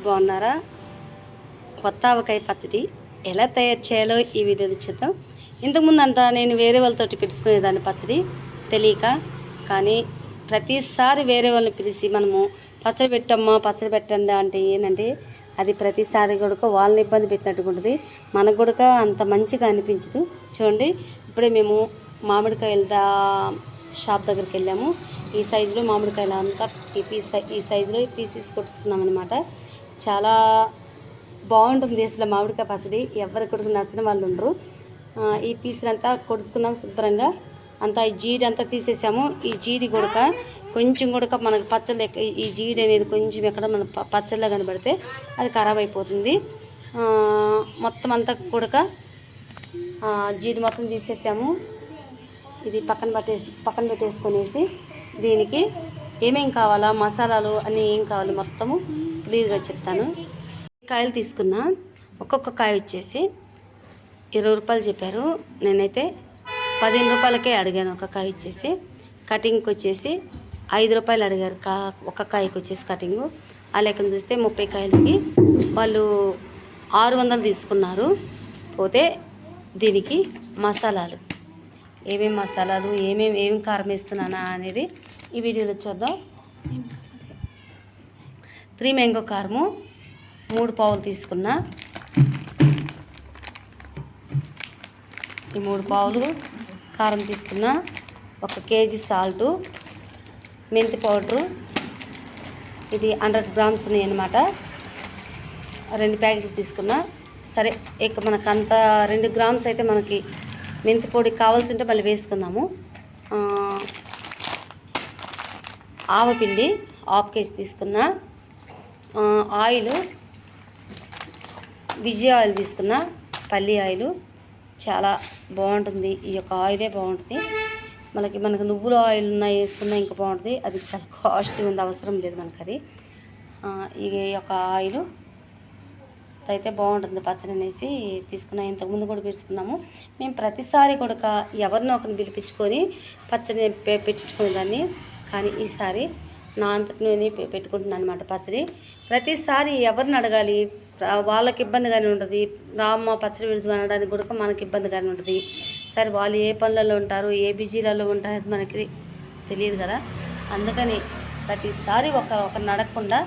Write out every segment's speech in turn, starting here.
బాగున్నారా? కొత్త ఆవకాయ పచ్చడి ఎలా తయారు చేయాలో ఈ వీడియోలో చూద్దాం. ఇంతకుముందు అంతా నేను వేరే వాళ్ళతోటి పిలుచుకునేదాన్ని పచ్చడి తెలియక, కానీ ప్రతిసారి వేరే వాళ్ళని పిలిచి మనము పచ్చడి పెట్టమ్మా పచ్చడి పెట్టండి అంటే ఏంటంటే అది ప్రతిసారి కూడా వాళ్ళని ఇబ్బంది పెట్టినట్టుగా ఉంటుంది. మనకు కూడా అంత మంచిగా అనిపించదు. చూడండి, ఇప్పుడే మేము మామిడికాయల షాప్ దగ్గరికి వెళ్ళాము. ఈ సైజులో మామిడికాయలు అంతా ఈ సైజులో పీసెస్ కొట్టుకున్నాం అనమాట. చాలా బాగుంటుంది అసలు మామిడికాయ పచ్చడి. ఎవరికి కూడా నచ్చిన వాళ్ళు ఉండరు. ఈ పీసులు అంతా కొడుచుకున్నాం శుభ్రంగా. అంతా ఈ జీడి అంతా తీసేసాము. ఈ జీడి కూడా కొంచెం కూడా మనకు పచ్చళ్ళు ఈ జీడి అనేది కొంచెం ఎక్కడ మన పచ్చళ్ళలో కనబడితే అది ఖరాబ్ అయిపోతుంది. మొత్తం అంతా కూడా జీడి మొత్తం తీసేసాము. ఇది పక్కన పెట్టేసుకొనేసి దీనికి ఏమేం కావాలా మసాలాలు అన్నీ ఏం కావాలి మొత్తము క్లియర్గా చెప్తాను. కాయలు తీసుకున్నా, ఒక్కొక్క కాయ వచ్చేసి 20 రూపాయలు చెప్పారు. నేనైతే 15 రూపాయలకే అడిగాను. ఒక కాయ వచ్చేసి కటింగ్కి వచ్చేసి 5 రూపాయలు అడిగారు. ఒక కాయకి వచ్చేసి కటింగు. ఆ లెక్కను చూస్తే 30 కాయలకి వాళ్ళు 600 తీసుకున్నారు. పోతే దీనికి మసాలాలు ఏమేమి మసాలాలు ఏమేమి కారం వేస్తున్నానా అనేది ఈ వీడియోలో చూద్దాం. 3 మ్యాంగో కారము 3 పావులు తీసుకున్నా. ఈ 3 పావులు కారం తీసుకున్నా. 1 కేజీ సాల్టు, మెంతి పౌడరు, ఇది 100 గ్రామ్స్ ఉన్నాయి అన్నమాట. 2 ప్యాకెట్లు తీసుకున్నా. సరే, ఇక మనకు అంత 2 గ్రామ్స్ అయితే మనకి మెంతి పొడి కావాల్సి ఉంటే మళ్ళీ వేసుకుందాము. ఆవపిండి 1/2 కేజీ తీసుకున్నా. ఆయిల్ విజయ ఆయిల్ తీసుకున్నా. పల్లి ఆయిల్ చాలా బాగుంటుంది. ఈ యొక్క ఆయిలే బాగుంటుంది. మనకు నువ్వుల ఆయిల్ వేసుకున్నా ఇంకా బాగుంటుంది. అది చాలా కాస్ట్లీ ఉంది, అవసరం లేదు మనకు అది. ఈ యొక్క ఆయిల్ అయితే బాగుంటుంది పచ్చడి అనేసి తీసుకున్నాం. ఇంతకుముందు కూడా పిలుచుకున్నాము. మేము ప్రతిసారి కూడా ఎవరినో ఒకరిని పిలిపించుకొని పచ్చడి పెట్టించుకునేదాన్ని. కానీ ఈసారి నా అంతటి నేను పెట్టుకుంటున్నాను అనమాట పచ్చడి. ప్రతిసారి ఎవరిని అడగాలి, వాళ్ళకి ఇబ్బందిగానే ఉంటుంది. రామ్మ పచ్చడి పెడుతూ అనడానికి కూడా మనకి ఇబ్బందిగానే ఉంటుంది. సరే, వాళ్ళు ఏ పనులలో ఉంటారు, ఏ బిజీలలో ఉంటారు మనకి తెలియదు కదా. అందుకని ప్రతిసారి ఒకరిని అడగకుండా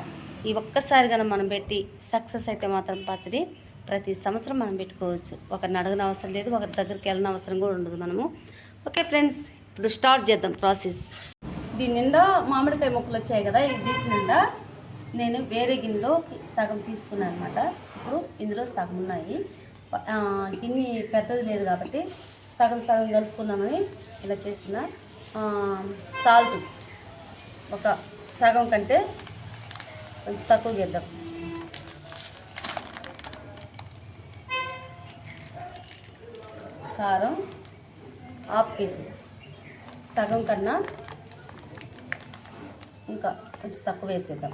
ఈ ఒక్కసారి కనుక మనం పెట్టి సక్సెస్ అయితే మాత్రం పచ్చడి ప్రతి సంవత్సరం మనం పెట్టుకోవచ్చు. ఒకరిని అడగని అవసరం లేదు, ఒకరి దగ్గరికి వెళ్ళిన అవసరం కూడా ఉండదు మనము. ఓకే ఫ్రెండ్స్, ఇప్పుడు స్టార్ట్ చేద్దాం ప్రాసెస్. దీని నిండా మామిడికాయ ముక్కలు వచ్చాయి కదా, ఇది తీసి నిండా నేను వేరే గిన్నెలో సగం తీసుకున్నాను అనమాట. ఇప్పుడు ఇందులో సగం ఉన్నాయి. గిన్నె పెద్దది లేదు కాబట్టి సగం కలుపుకుందామని ఇలా చేస్తున్నా. సాల్ట్ ఒక సగం కంటే కొంచెం తక్కువ చేద్దాం. కారం 1/2 కేజీ, సగం కన్నా ఇంకా కొంచెం తక్కువ వేసేద్దాం.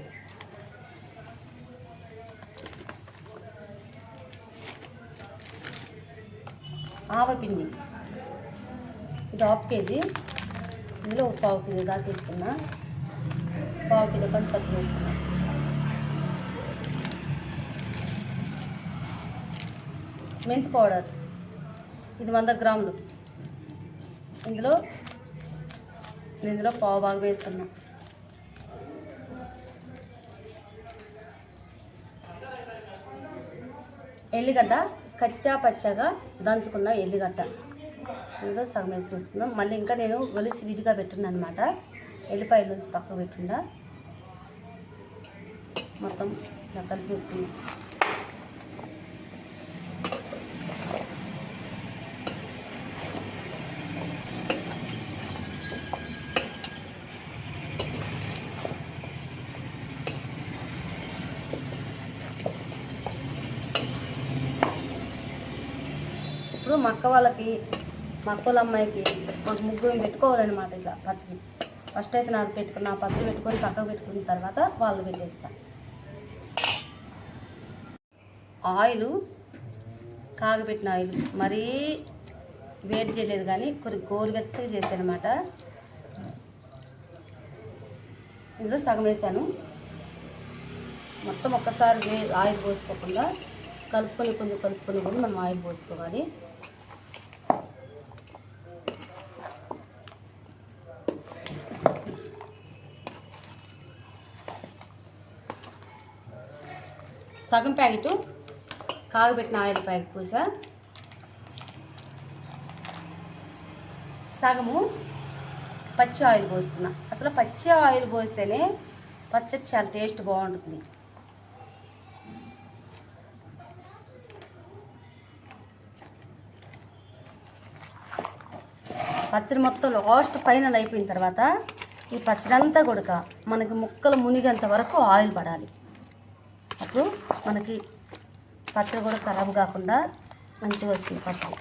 ఆవపిండి ఇది 1/2 కేజీ, ఇందులో 1/4 కిలో దాకా వేస్తున్నా. 1/4 కిలో కంటే తక్కువ వేస్తున్నా. మెంతి పౌడర్ ఇది 100 గ్రాములు. ఇందులో 1/4 భాగం వేస్తున్నా. ఎల్లిగడ్డ కచ్చా పచ్చగా దంచుకున్న ఎల్లిగడ్డ ఇందులో సగం వేసుకున్నాం. మళ్ళీ ఇంకా నేను ఒలిసి విడిగా పెట్టున్నా అనమాట. ఎల్లిపాయల నుంచి పక్కకు పెట్టున్నా. మొత్తం ఇలా కలిపేసుకున్నాం. ఇప్పుడు మా అక్కల అమ్మాయికి మాకు ముగ్గురు పెట్టుకోవాలన్నమాట ఇట్లా పచ్చడి. ఫస్ట్ అయితే నా పచ్చడి పెట్టుకొని పక్కకు పెట్టుకున్న తర్వాత వాళ్ళు పెట్టేస్తాను. ఆయిల్ కాగబెట్టిన ఆయిల్ మరీ వేడి చేయలేదు, కానీ కొన్ని గోరువెచ్చగా చేశాను అనమాట. ఇందులో సగం వేసాను. మొత్తం ఒక్కసారి ఆయిల్ పోసుకోకుండా కలుపుకొని కూడా మనం ఆయిల్ పోసుకోవాలి. సగం ప్యాకెట్ కాగబెట్టిన ఆయిల్ ప్యాకెట్ పూసా, సగము పచ్చి ఆయిల్ పోస్తున్నా. అసలు పచ్చి ఆయిల్ పోస్తేనే పచ్చడి చాలా టేస్ట్ బాగుంటుంది. పచ్చడి మొత్తం లాస్ట్ ఫైనల్ అయిపోయిన తర్వాత ఈ పచ్చడి అంతా కూడా మనకి ముక్కలు మునిగేంత వరకు ఆయిల్ పడాలి. అప్పుడు మనకి పచ్చడి కూడా ఖరాబ్ కాకుండా మంచిగా వస్తుంది పచ్చడి.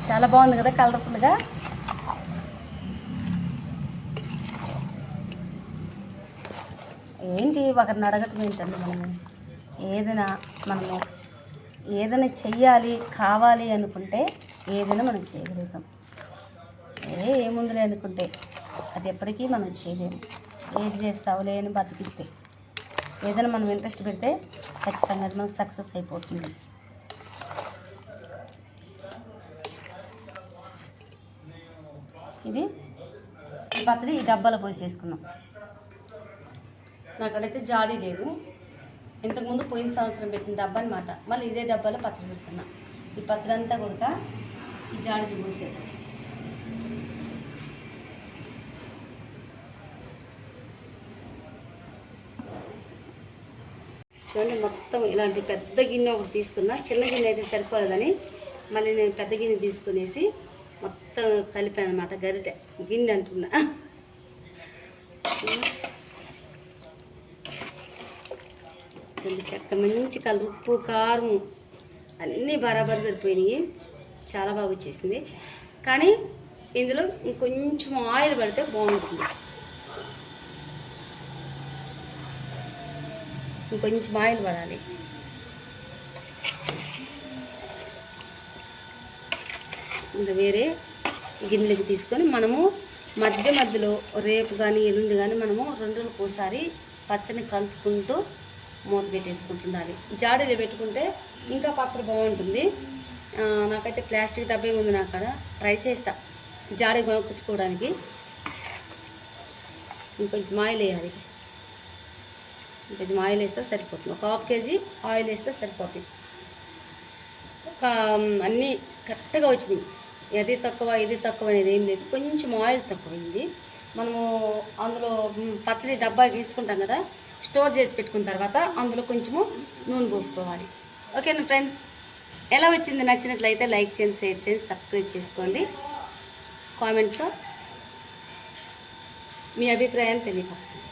చాలా బాగుంది కదా కలర్ఫుల్గా. ఏంటి ఒకరిని అడగటం ఏంటండి, మనము ఏదైనా చెయ్యాలి కావాలి అనుకుంటే ఏదైనా మనం చేయగలుగుతాం. ఏముందిలే అనుకుంటే అది ఎప్పటికీ మనం చేయలేము. ఏది చేస్తావులే అని బతికిస్తే ఏదైనా మనం ఇంట్రెస్ట్ పెడితే ఖచ్చితంగా అది మనకు సక్సెస్ అయిపోతుంది. ఇది పచ్చడి ఈ డబ్బాలో పోసేసుకున్నాం. నాకడైతే జాడీ లేదు, ఇంతకుముందు పోయిన సంవత్సరం పెట్టిన డబ్బా అనమాట. మళ్ళీ ఇదే డబ్బాలో పచ్చడి పెడుతున్నా. ఈ పచ్చడి అంతా కూడా ఈ జాడీకి పోసేది. చూడండి, మొత్తం ఇలాంటి పెద్ద గిన్నె ఒకటి తీసుకున్నా. చిన్న గిన్నె అయితే సరిపోలేదని మళ్ళీ నేను పెద్ద గిన్నె తీసుకునేసి మొత్తం కలిపాను అనమాట. గరిటె గిన్నె అంటున్నా. చక్క మంచి కలర్, ఉప్పు కారం అన్నీ బరాబర్ సరిపోయినాయి. చాలా బాగా వచ్చేసింది. కానీ ఇందులో ఇంకొంచెం ఆయిల్ పడితే బాగుంటుంది. ఇంకొంచెం ఆయిల్ పడాలి. ఇంకా వేరే గిన్నెలకి తీసుకొని మనము మధ్యలో రేపు కానీ ఎల్లుండి కానీ మనము 2 రోజులకు ఒకసారి పచ్చడిని కలుపుకుంటూ మూత పెట్టేసుకుంటుండాలి. జాడీలో పెట్టుకుంటే ఇంకా పచ్చడి బాగుంటుంది. నాకైతే ప్లాస్టిక్ డబ్బే ఉంది నాకు కదా, ట్రై చేస్తా జాడీ కొనుక్కొచ్చుకోవడానికి. ఇంకొంచెం ఆయిల్ వేయాలి. ఇంకొంచెం ఆయిల్ వేస్తే సరిపోతుంది. 1/2 కేజీ ఆయిల్ వేస్తే సరిపోతుంది. అన్నీ కరెక్ట్గా వచ్చినాయి. అది తక్కువ ఇది తక్కువ అనేది ఏం లేదు. కొంచెం ఆయిల్ తక్కువైంది. మనము అందులో పచ్చడి డబ్బా తీసుకుంటాం కదా, స్టోర్ చేసి పెట్టుకున్న తర్వాత అందులో కొంచెము నూనె పోసుకోవాలి. ఓకేనా ఫ్రెండ్స్, ఎలా వచ్చింది? నచ్చినట్లయితే లైక్ చేయండి, షేర్ చేయండి, సబ్స్క్రైబ్ చేసుకోండి. కామెంట్లో మీ అభిప్రాయాన్ని తెలియపరచండి.